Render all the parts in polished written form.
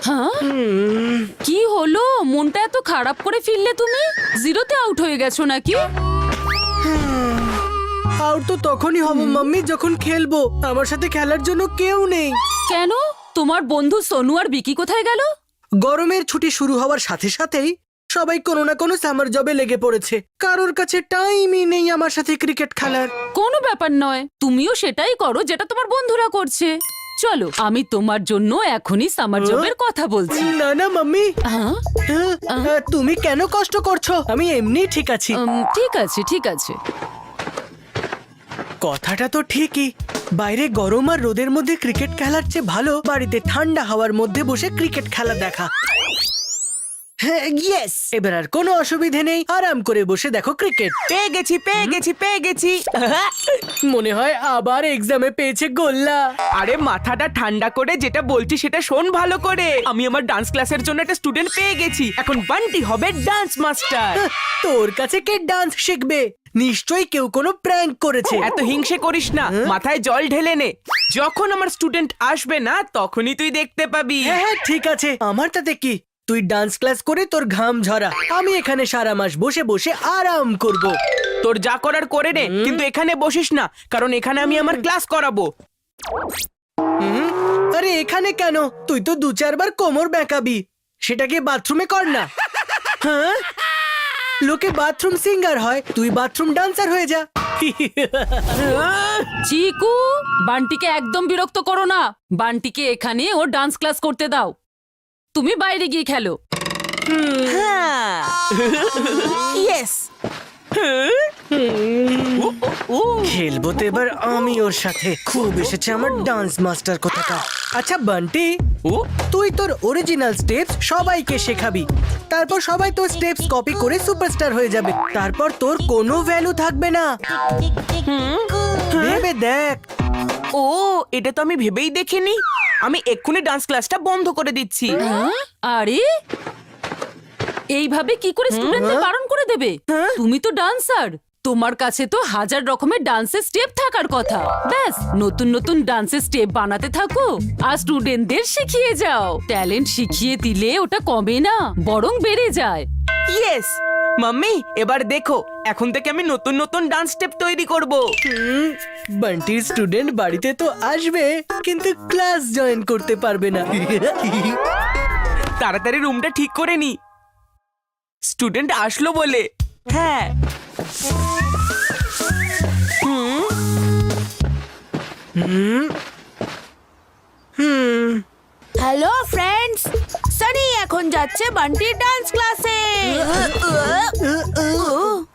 হ্যাঁ, কি হলো? মনটা এত খারাপ করে ফিরলে তুমি? জিরোতে আউট হয়ে গেছো নাকি? আউট তো তখনই হব মাম্মি যখন খেলবো। আমার সাথে খেলার জন্য কেউ নেই। কেন? তোমার বন্ধু সোনু আর বিকি কোথায় গেল? গরমের ছুটি শুরু হওয়ার সাথে সাথেই সবাই কোনো না কোনো সামার জবে লেগে পড়েছে। কারোর কাছে টাইমই নেই আমার সাথে ক্রিকেট খেলার। কোনো ব্যাপার নয়, তুমিও সেটাই করো যেটা তোমার বন্ধুরা করছে। চলো, আমি তোমার জন্য এখনই সামার জবের কথা বলছি। না না মাম্মি, হ্যাঁ, তুমি কেন কষ্ট করছো? আমি এমনি ঠিক আছি। ঠিক আছে ঠিক আছে। কথাটা তো ঠিকই। বাইরে গরম আর রোদের মধ্যে ক্রিকেট খেলার চেয়ে ভালো বাড়িতে ঠান্ডা হাওয়ার মধ্যে বসে ক্রিকেট খেলা দেখা। হ্যাঁ, ইয়েস, এবার আর কোনো অসুবিধে নেই। আরাম করে বসে দেখো ক্রিকেট। পেয়ে গেছি। মনে হয় আবার এক্সামে পেয়েছে গোল্লা। আরে মাথাটা ঠান্ডা করে যেটা বলছি সেটা শোন ভালো করে। আমি আমার ডান্স ক্লাসের জন্য একটা স্টুডেন্ট পেয়ে গেছি। এখন বান্টি হবে ডান্স মাস্টার। তোর কাছে কে ডান্স শিখবে? নিশ্চয়ই কেউ কোনো প্র্যাঙ্ক করেছে। এত হিংসে করিস না, মাথায় জল ঢেলে নে। যখন আমার স্টুডেন্ট আসবে না তখনই তুই দেখতে পাবি। হ্যাঁ হ্যাঁ ঠিক আছে, আমার তাতে কি? তুই ডান্স ক্লাস করে তোর ঘাম ঝরা, আমি এখানে সারা মাস বসে বসে আরাম করব। তোর যা করার করে নে, কিন্তু এখানে বসিস না, কারণ এখানে আমি আমার ক্লাস করাবো। আরে এখানে কেন? তুই তো 2-4 বার কোমর বেঁকাবি। সেটাকে বাথরুমে কর না। হ্যাঁ, লোকে বাথরুম সিঙ্গার হয়, তুই বাথরুম ডান্সার হয়ে যা। চিকু, বান্টিকে একদম বিরক্ত করো না। বান্টিকে এখানে ও ডান্স ক্লাস করতে দাও। তুমি বাইরে গিয়ে খেলো। ইয়েস। খেলবো তো এবার আমি ওর সাথে। খুব এসেছে আমার ডান্স মাস্টার কোথাকার। আচ্ছা বান্টি, তুই তোর অরিজিনাল স্টেপস সবাইকে শেখাবি। তারপর সবাই তোর স্টেপস কপি করে সুপারস্টার হয়ে যাবে। তারপর তোর কোনো ভ্যালু থাকবে না। ভেবে দেখ। ও, এটা তো আমি ভেবেই দেখিনি। আমি এক্ষুনি ডান্স ক্লাসটা বন্ধ করে দিচ্ছি। আরে, এইভাবে কি করে স্টুডেন্টদের বারণ করে দেবে? তুমি তো ডান্সার, তোমার কাছে তো 1000 রকমের ডান্সের স্টেপ থাকার কথা। ব্যাস, নতুন নতুন ডান্সের স্টেপ বানাতে থাকো আর স্টুডেন্টদের শিখিয়ে যাও। ট্যালেন্ট শিখিয়ে দিলে ওটা কমে না, বরং বেড়ে যায়। ইয়েস মাম্মি, এবার দেখো, এখন থেকে আমি নতুন নতুন ডান্স স্টেপ তৈরি করব। বান্টির স্টুডেন্ট বাড়িতে তো আসবে, কিন্তু ক্লাস জয়েন করতে পারবে না। তাড়াতাড়ি রুমটা ঠিক করে নি। স্টুডেন্ট আসলো বলে। হ্যাঁ। হ্যালো ফ্রেন্ডস, সানি এখন যাচ্ছে বান্টির ডান্স ক্লাসে।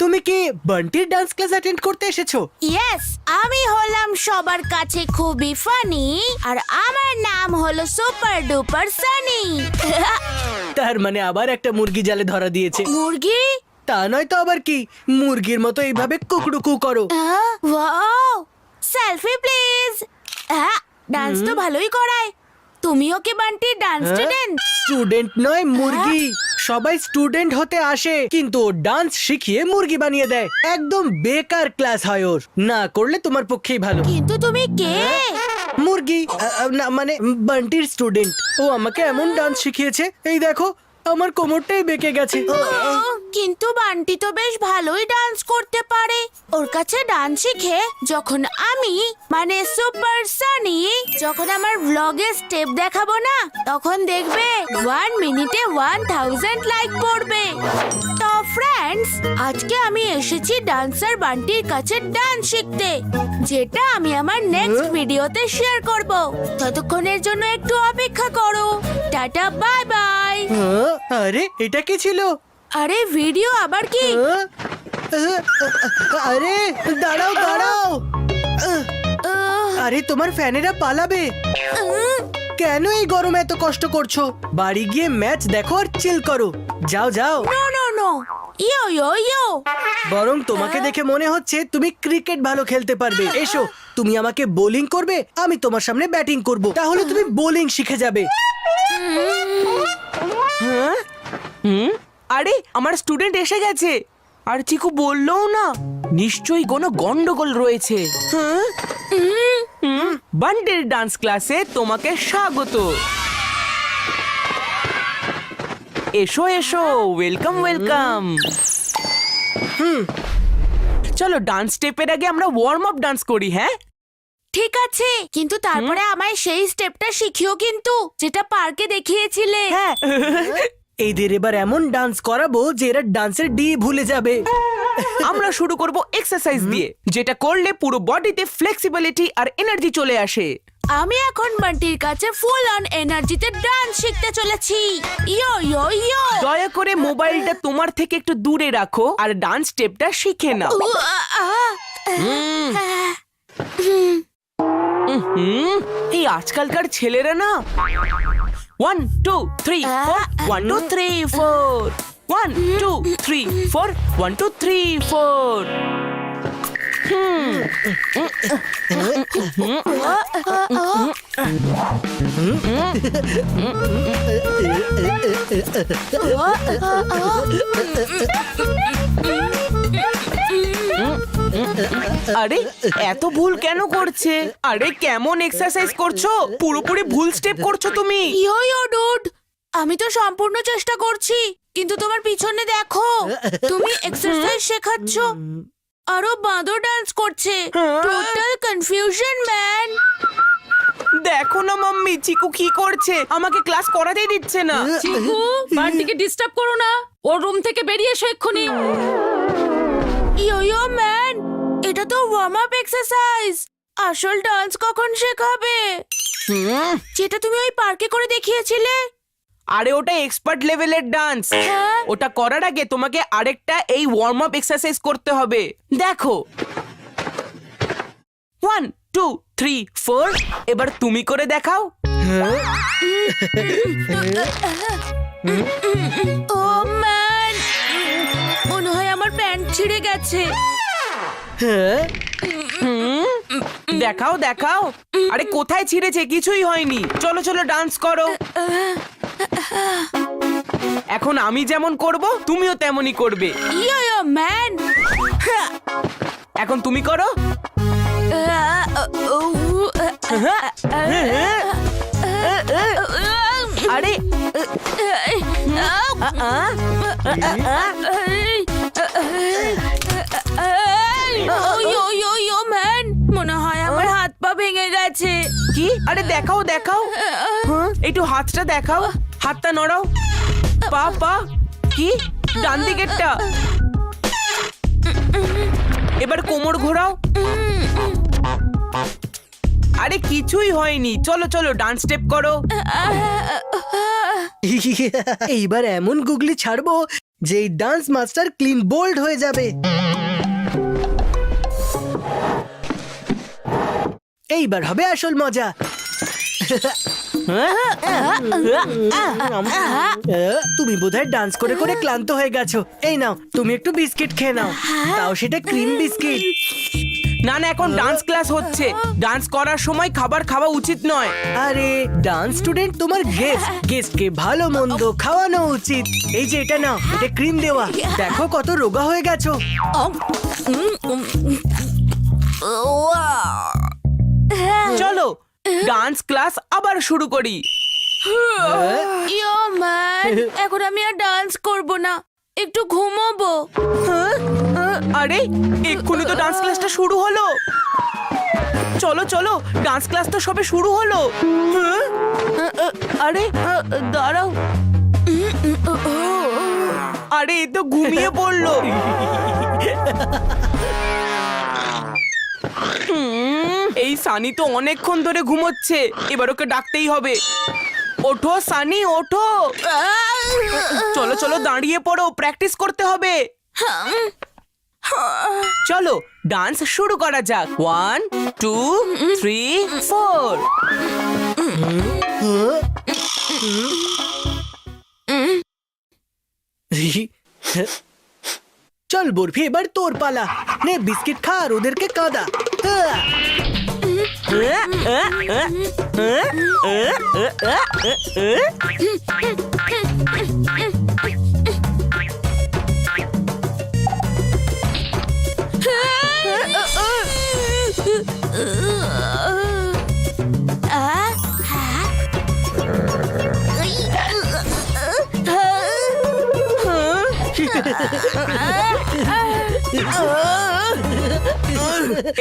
তুমি কি বান্টির ডান্স ক্লাস অ্যাটেন্ড করতে এসেছো? ইয়েস, আমি হলাম সবার কাছে খুবই ফানি, আর আমার নাম হলো সুপার ডুপার সানি। তার মানে আবার একটা মুরগি জালে ধরা দিয়েছে। মুরগি? তা নয় তো আবার কি, মুরগির মতো এইভাবে কুকড়ুকু করো। Wow, selfie please. ডান্স তো ভালোই করায়। তুমিও কি বান্টির ডান্স স্টুডেন্ট? স্টুডেন্ট নয়, মুরগি। সবাই স্টুডেন্ট হতে আসে, কিন্তু ও ডান্স শিখিয়ে মুরগি বানিয়ে দেয়। একদম বেকার ক্লাস হয় ওর। না করলে তোমার পক্ষেই ভালো। কিন্তু তুমি কে? মুরগি না, মানে বান্টির স্টুডেন্ট। ও আমাকে এমন ডান্স শিখিয়েছে, এই দেখো আমার কোমরটাই বেঁকে গেছে। কিন্তু বান্টি তো বেশ ভালোই ডান্স করতে পারে। ওর কাছে ডান্স শিখে যখন আমি, মানে সুপার সানি, যখন আমার ব্লগে স্টেপ দেখাবো না, তখন দেখবে 1 মিনিটে 1000 লাইক পড়বে। তো ফ্রেন্ডস, আজকে আমি এসেছি ডান্সার বান্টির কাছে ডান্স শিখতে, যেটা আমি আমার নেক্সট ভিডিওতে শেয়ার করব। ততক্ষণের জন্য একটু অপেক্ষা করো। Tata, bye bye. আরে এটা কি ছিল? আরে ভিডিও আবার কি? আরে দাঁড়াও দাঁড়াও। আরে তোমার ফ্যানেরা পালাবে। কেন এই গরমে এত কষ্ট করছো? বাড়ি গিয়ে ম্যাচ দেখো আর চিল করো। যাও যাও। নো নো নো, ইয়ো ইয়ো ইয়ো। বরং তোমাকে দেখে মনে হচ্ছে তুমি ক্রিকেট ভালো খেলতে পারবে। এসো, তুমি আমাকে বোলিং করবে, আমি তোমার সামনে ব্যাটিং করব। তাহলে তুমি বোলিং শিখে যাবে। আরে আমার স্টুডেন্ট এসে গেছে, আর চিকু বললোও না। নিশ্চয়ই কোনো গন্ডগোল রয়েছে। বান্টির ডান্স ক্লাসে তোমাকে স্বাগত। এসো এসো, ওয়েলকাম ওয়েলকাম। চলো ডান্স স্টেপের আগে আমরা ওয়ার্ম আপ ডান্স করি, হ্যাঁ? ঠিক আছে, কিন্তু তারপরে আমায় সেই স্টেপটা শিখিও কিন্তু, যেটা পার্কে দেখিয়েছিলে। হ্যাঁ। এদের এবার এমন ডান্স করাবো যে এরা ডান্সের ডি ভুলে যাবে। আমরা শুরু করব এক্সারসাইজ দিয়ে, যেটা করলে পুরো বডিতে ফ্লেক্সিবিলিটি আর এনার্জি চলে আসে। আমি এখন বান্টির কাছে ফুল অন এনার্জিতে ডান্স শিখতে চলেছি। ইয়ো ইয়ো ইয়ো। দয়া করে মোবাইলটা তোমার থেকে একটু দূরে রাখো আর ডান্স স্টেপটা শিখে নাও। এই আজকালকার ছেলেরা না 1 2 3 4 1 2 3 4 1 2 3 4 1 2 3 4। আরে এত ভুল কেন করছে? আরে কেমন এক্সারসাইজ করছো? পুরোপুরি ভুল স্টেপ করছো তুমি। ইয়ো ইয়ো ডুড, আমি তো সম্পূর্ণ চেষ্টা করছি, কিন্তু তোমার পিছনে দেখো, তুমি এক্সারসাইজ শেখাচ্ছ, আরো বাঁদর ডান্স করছে। Total confusion man. দেখো না মাম্মি, চিকু কি করছে, আমাকে ক্লাস করাতেই দিচ্ছে না। চিকু, বান্টিকে ডিস্টার্ব করো না, ওর রুম থেকে বেরিয়ে এসো এক্ষুনি। ইয়ো ইয়ো ম্যান, এটা তো ওয়ার্ম আপ এক্সারসাইজ। আসল ডান্স কখন শেখাবে? যেটা তুমি ওই পার্কে করে দেখিয়েছিলে। আরে ওটা এক্সপার্ট লেভেলের ডান্স। হ্যাঁ? ওটা করার আগে তোমাকে আরেকটা এই ওয়ার্ম আপ এক্সারসাইজ করতে হবে। দেখো 1 2 3 4, এবার তুমি করে দেখাও। ও ম্যান, মনে হয় আমার প্যান্ট ছিঁড়ে গেছে। হ্যাঁ, দেখাও দেখাও। আরে কোথায় ছিঁড়েছে? কিছুই হয়নি। চলো চলো ডান্স করো। এখন আমি যেমন করব তুমিও তেমনই করবে। ইয়ো ইয়ো ম্যান। এখন তুমি করো। আরে ইয়ো ইয়ো ইয়ো ম্যান, মনে হয় আমার হাত পা ভেঙে গেছে। কি? আরে দেখাও দেখাও, একটু হাতটা দেখাও, হাতটা নড়াও। পা পা কি? ডান দিকেরটা। এবার কোমর ঘোরাও। আরে কিছুই হয়নি। চলো চলো ডান্স স্টেপ করো। এইবার এমন গুগলি ছাড়বো যে এই ডান্স মাস্টার ক্লিন বোল্ড হয়ে যাবে। এইবার হবে আসল মজা। তুমি বোধহয় ডান্স করে করে ক্লান্ত হয়ে গেছো। এই নাও, তুমি একটু বিস্কিট খেয়ে নাও, তাও সেটা ক্রিম বিস্কিট। না না, এখন ডান্স ক্লাস হচ্ছে। ডান্স করার সময় খাবার খাওয়া উচিত নয়। আরে ডান্স স্টুডেন্ট তোমার গেস্টকে ভালো মন্দ খাওয়ানো উচিত। এই যে এটা নাও, এটা ক্রিম দেওয়া। দেখো কত রোগা হয়ে গেছো। চলো ডান্স ক্লাস আবার শুরু করি। ইয়ো ম্যান, এখন আমি আর ডান্স করব না, একটু ঘুমোবো। আরে এক্ষুনি তো ডান্স ক্লাসটা শুরু হলো। চলো চলো, ডান্স ক্লাস তো সবে শুরু হলো। আরে দাঁড়াও। আরে এ তো ঘুমিয়ে পড়লো। এই সানি তো অনেকক্ষণ ধরে ঘুমোচ্ছে, এবার ওকে ডাকতেই হবে। ওঠো সানি, ওঠো। চলো চলো দাঁড়িয়ে পড়ো, প্র্যাকটিস করতে হবে। চলো ডান্স শুরু করা যাক। 1 2 3 4। চল বরফি, এবার তোর পালা। নে বিস্কিট খা আর ওদেরকে কাঁদা।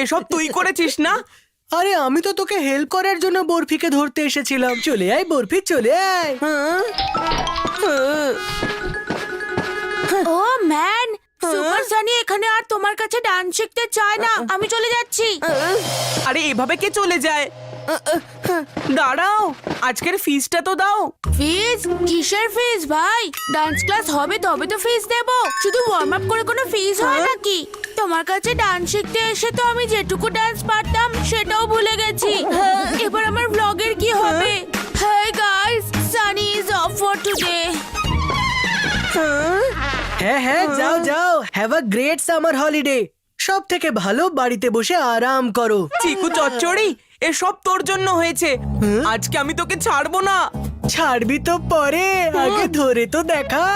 এসব তুই করেছিস না? আরে আমি তো তোকে হেল্প করার জন্য বরফিকে ধরতে এসেছিলাম। চলে আয় বরফি, চলে আয়। ও ম্যান, সুপার সানি এখানে আর তোমার কাছে ডান্স শিখতে চায় না। আমি চলে যাচ্ছি। আরে এভাবে কে চলে যায়? দাঁড়াও, আজকের ফিসটা তো দাও। ফিজ? কিসের ফিজ ভাই? ডান্স ক্লাস হবে তবে তো ফিজ দেব। শুধু ওয়ার্ম আপ করে কোনো ফিজ হয় নাকি? তোমার কাছে ডান্স শিখতে এসে তো আমি যেটুকু ডান্স পারতাম সেটাও ভুলে গেছি। এবার আমার ব্লগের কি হবে? Hey guys, Sunny is of for today. হ্যাঁ হ্যাঁ, যাও যাও, have a great summer holiday. সব থেকে ভালো বাড়িতে বসে আরাম করো। চিকু চচ্চড়ি, এসব তোর জন্য হয়েছে। আজকে আমি তোকে ছাড়বো না। ছাড়বি তো পরে, আগে ধরে তো দেখা।